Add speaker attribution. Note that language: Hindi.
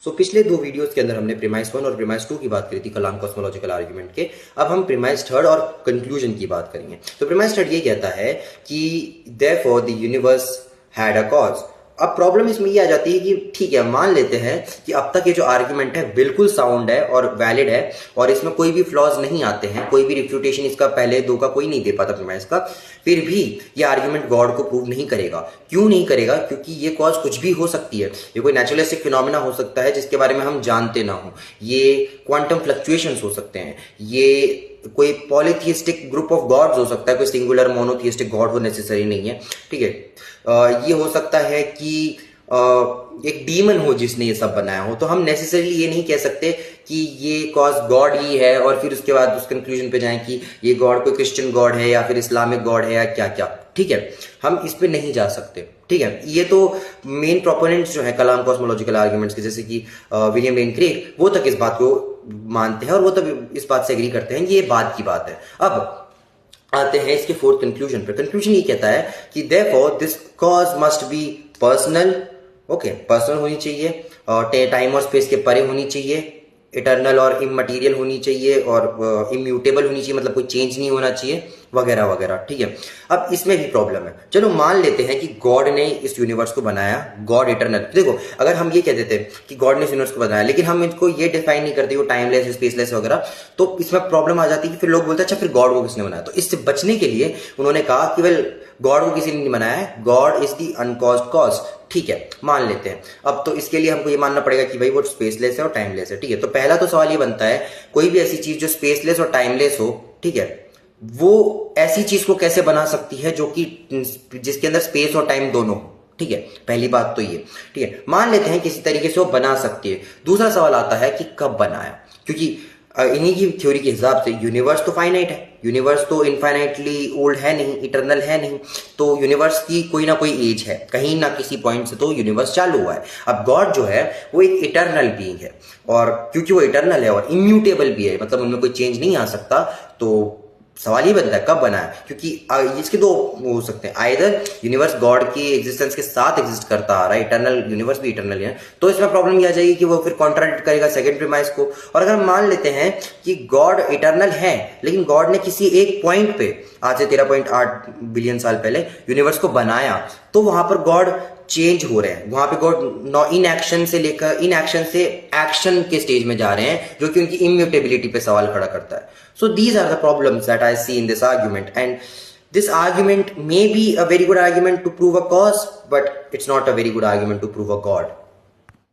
Speaker 1: सो पिछले दो वीडियोस के अंदर हमने प्रीमाइस 1 और प्रीमाइस 2 की बात करी थी कलाम कॉस्मोलॉजिकल आर्ग्यूमेंट के। अब हम प्रीमाइस 3 और कंक्लूजन की बात करेंगे। तो प्रीमाइस 3 ये कहता है कि therefore the universe had a cause. अब प्रॉब्लम इसमें ये आ जाती है कि ठीक है, मान लेते हैं कि अब तक ये जो आर्ग्यूमेंट है बिल्कुल साउंड है और वैलिड है और इसमें कोई भी फ्लॉज नहीं आते हैं, कोई भी रिफ्यूटेशन इसका पहले दो का कोई नहीं दे पाता प्रीमाइस का, फिर भी ये आर्ग्यूमेंट गॉड को प्रूव नहीं करेगा। क्यों नहीं करेगा? क्योंकि ये कॉज कुछ भी हो सकती है। ये कोई नेचुरलिस्टिक फिनोमेना हो सकता है जिसके बारे में हम जानते ना हो, ये क्वांटम फ्लक्चुएशंस हो सकते हैं, ये कोई पॉलीथियस्टिक ग्रुप ऑफ गॉड्स हो सकता है, कोई सिंगुलर मोनोथियस्टिक गॉड हो नेसेसरी नहीं है, ठीक है। ये हो सकता है कि एक डीमन हो जिसने ये सब बनाया हो। तो हम नेसेसरली ये नहीं कह सकते कि ये कॉज गॉड ही है और फिर उसके बाद उस कंक्लूजन पे जाएं कि ये गॉड कोई क्रिश्चियन गॉड है या फिर इस्लामिक गॉड है या क्या क्या, ठीक है। हम इस पे नहीं जा सकते, ठीक है। ये तो मेन प्रोपोनेंट्स जो है कलाम कॉस्मोलॉजिकल आर्ग्यूमेंट्स के, जैसे कि विलियम लेन क्रेग, वो तक इस बात को मानते हैं और वो तक इस बात से एग्री करते हैं। ये बात की बात है। अब आते हैं इसके फोर्थ कंक्लूजन पे। कंक्लूजन ये कहता है कि therefore this cause must be personal, okay, personal होनी चाहिए और टाइम और स्पेस के परे होनी चाहिए, इटर्नल और इममटीरियल होनी चाहिए और इम्यूटेबल होनी चाहिए, मतलब कोई चेंज नहीं होना चाहिए वगैरह वगैरह, ठीक है। अब इसमें भी प्रॉब्लम है। चलो मान लेते हैं कि गॉड ने इस यूनिवर्स को बनाया, गॉड इटर्नल। देखो, अगर हम ये कह देते हैं कि गॉड ने इस यूनिवर्स को बनाया लेकिन हम इसको ये डिफाइन नहीं करते वो टाइमलेस स्पेसलेस वगैरह, तो इसमें प्रॉब्लम आ जाती है कि फिर लोग बोलते हैं अच्छा फिर गॉड को किसने बनाया। तो इससे बचने के लिए उन्होंने कहा कि वेल गॉड को किसी ने नहीं बनाया है, गॉड इज द अनकॉज्ड कॉज, ठीक है, मान लेते हैं। अब तो इसके लिए हमको ये मानना पड़ेगा कि भाई वो स्पेसलेस है और टाइमलेस है, ठीक है। तो पहला तो सवाल ये बनता है, कोई भी ऐसी चीज जो स्पेसलेस और टाइमलेस हो, ठीक है, वो ऐसी चीज को कैसे बना सकती है जो कि जिसके अंदर स्पेस और टाइम दोनों, ठीक है। पहली बात तो ये, ठीक है, मान लेते हैं किसी तरीके से वो बना सकती है। दूसरा सवाल आता है कि कब बनाया, क्योंकि इन्हीं की थ्योरी के हिसाब से यूनिवर्स तो फाइनाइट है, यूनिवर्स तो इनफाइनाइटली ओल्ड है नहीं, इटर्नल है नहीं, तो यूनिवर्स की कोई ना कोई एज है, कहीं ना किसी पॉइंट से तो यूनिवर्स चालू हुआ है। अब गॉड जो है वो एक इटर्नल बीइंग है और क्योंकि वो इटर्नल है और इम्यूटेबल भी है, मतलब उनमें कोई चेंज नहीं आ सकता, तो सवाल ये बनता है कब बनाया, क्योंकि इसके दो हो सकते हैं, आइदर यूनिवर्स गॉड की एग्जिस्टेंस के साथ एग्जिस्ट करता आ रहा है, इटर्नल यूनिवर्स भी इटर्नल है, तो इसमें प्रॉब्लम ये आ जाएगी कि वो फिर कॉन्ट्राडिक्ट करेगा सेकंड प्रीमाइस को। और अगर हम मान लेते हैं कि गॉड इटर्नल है लेकिन गॉड ने किसी एक पॉइंट पे आज से 13.8 बिलियन साल पहले यूनिवर्स को बनाया, तो वहां पर गॉड चेंज हो रहे हैं, वहां पे गॉड इन एक्शन से लेकर इन एक्शन से एक्शन के स्टेज में जा रहे हैं, जो कि उनकी इम्यूटेबिलिटी पे सवाल खड़ा करता है। So these are the problems that I see in this argument and this argument may be a very good argument to prove a cause, but it's not a very good argument to prove a God.